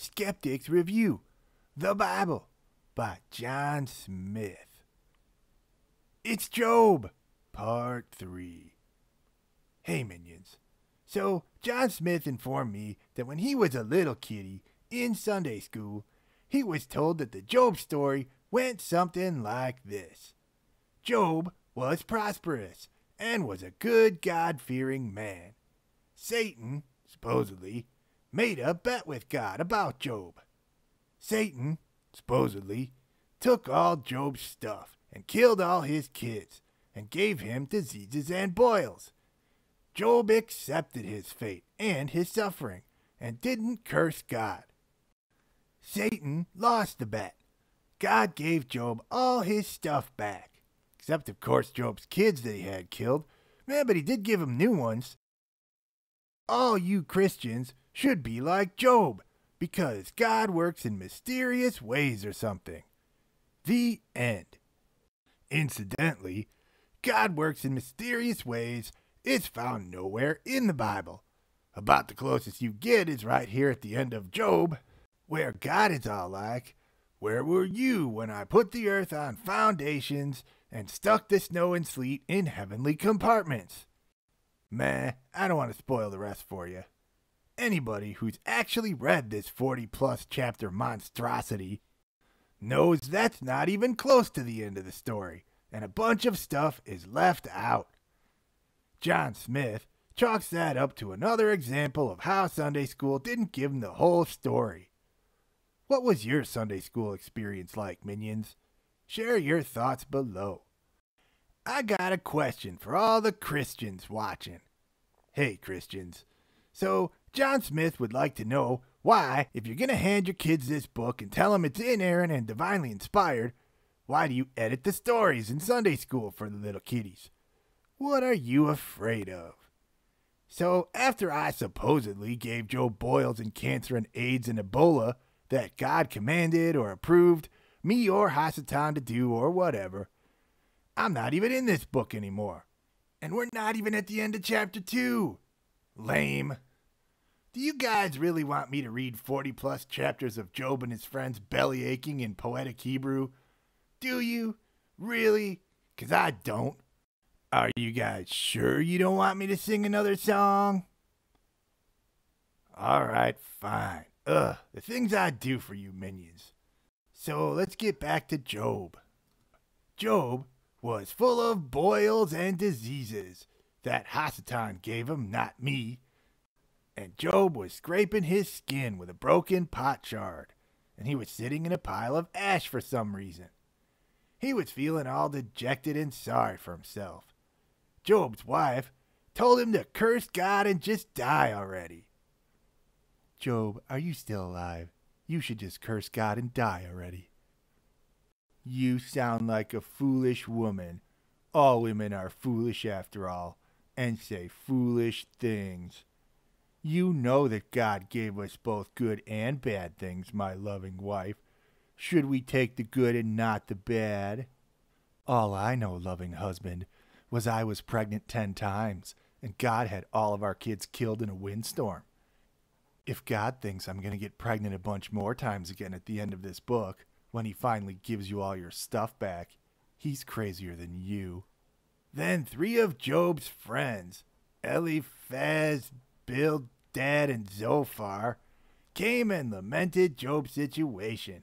Skeptics Review the Bible by John Smith. It's Job, Part 3. Hey, minions. So, John Smith informed me that when he was a little kitty in Sunday school, he was told that the Job story went something like this. Job was prosperous and was a good God-fearing man. Satan, supposedly, made a bet with God about Job. Satan, supposedly, took all Job's stuff and killed all his kids and gave him diseases and boils. Job accepted his fate and his suffering and didn't curse God. Satan lost the bet. God gave Job all his stuff back, except of course Job's kids that he had killed. But he did give him new ones. All you Christians should be like Job, because God works in mysterious ways or something. The end. Incidentally, God works in mysterious ways is found nowhere in the Bible. About the closest you get is right here at the end of Job, where God is all like, "Where were you when I put the earth on foundations and stuck the snow and sleet in heavenly compartments?" Meh, I don't want to spoil the rest for you. Anybody who's actually read this 40-plus chapter monstrosity knows that's not even close to the end of the story, and a bunch of stuff is left out. John Smith chalks that up to another example of how Sunday school didn't give him the whole story. What was your Sunday school experience like, minions? Share your thoughts below. I got a question for all the Christians watching. Hey, Christians. So, John Smith would like to know why, if you're going to hand your kids this book and tell them it's inerrant and divinely inspired, why do you edit the stories in Sunday school for the little kiddies? What are you afraid of? So, after I supposedly gave Job boils and cancer and AIDS and Ebola that God commanded or approved me or Hasatan to do or whatever, I'm not even in this book anymore. And we're not even at the end of chapter 2. Lame. Do you guys really want me to read 40-plus chapters of Job and his friends belly aching in poetic Hebrew? Do you? Really? 'Cause I don't. Are you guys sure you don't want me to sing another song? Alright, fine. The things I do for you minions. So let's get back to Job. Job was full of boils and diseases that Hasatan gave him, not me. And Job was scraping his skin with a broken potsherd, and he was sitting in a pile of ash for some reason. He was feeling all dejected and sorry for himself. Job's wife told him to curse God and just die already. Job, are you still alive? You should just curse God and die already. You sound like a foolish woman. All women are foolish after all, and say foolish things. You know that God gave us both good and bad things, my loving wife. Should we take the good and not the bad? All I know, loving husband, was I was pregnant 10 times, and God had all of our kids killed in a windstorm. If God thinks I'm going to get pregnant a bunch more times again at the end of this book, when he finally gives you all your stuff back, he's crazier than you. Then 3 of Job's friends, Eliphaz, Bildad, and Zophar, came and lamented Job's situation.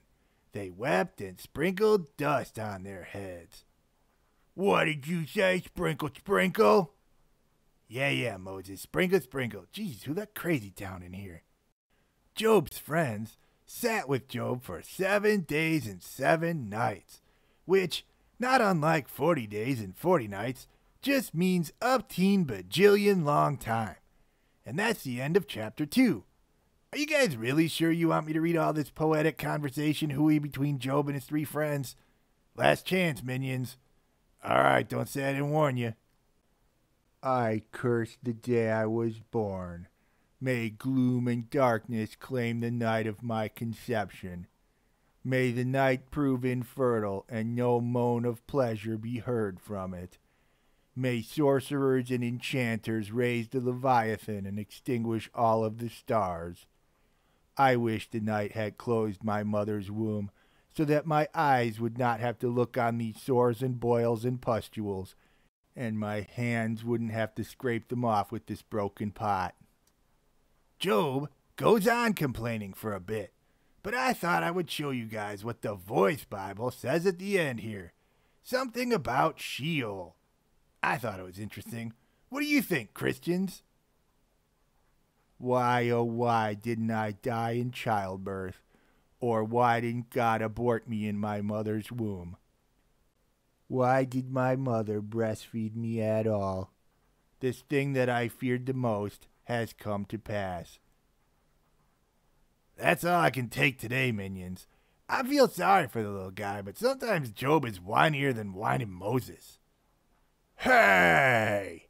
They wept and sprinkled dust on their heads. What did you say, sprinkle, sprinkle? Yeah, Moses, sprinkle, sprinkle. Jeez, who let crazy town in here? Job's friends sat with Job for 7 days and 7 nights, which, not unlike 40 days and 40 nights, just means upteen bajillion long time. And that's the end of chapter 2. Are you guys really sure you want me to read all this poetic conversation hooey between Job and his 3 friends? Last chance, minions. Alright, don't say I didn't warn you. I curse the day I was born. May gloom and darkness claim the night of my conception. May the night prove infertile, and no moan of pleasure be heard from it. May sorcerers and enchanters raise the Leviathan and extinguish all of the stars. I wish the night had closed my mother's womb, so that my eyes would not have to look on these sores and boils and pustules, and my hands wouldn't have to scrape them off with this broken pot. Job goes on complaining for a bit, but I thought I would show you guys what the Voice Bible says at the end here. Something about Sheol. I thought it was interesting. What do you think, Christians? Why, oh why didn't I die in childbirth? Or why didn't God abort me in my mother's womb? Why did my mother breastfeed me at all? This thing that I feared the most has come to pass. That's all I can take today, minions. I feel sorry for the little guy, but sometimes Job is whinier than whining Moses. Hey!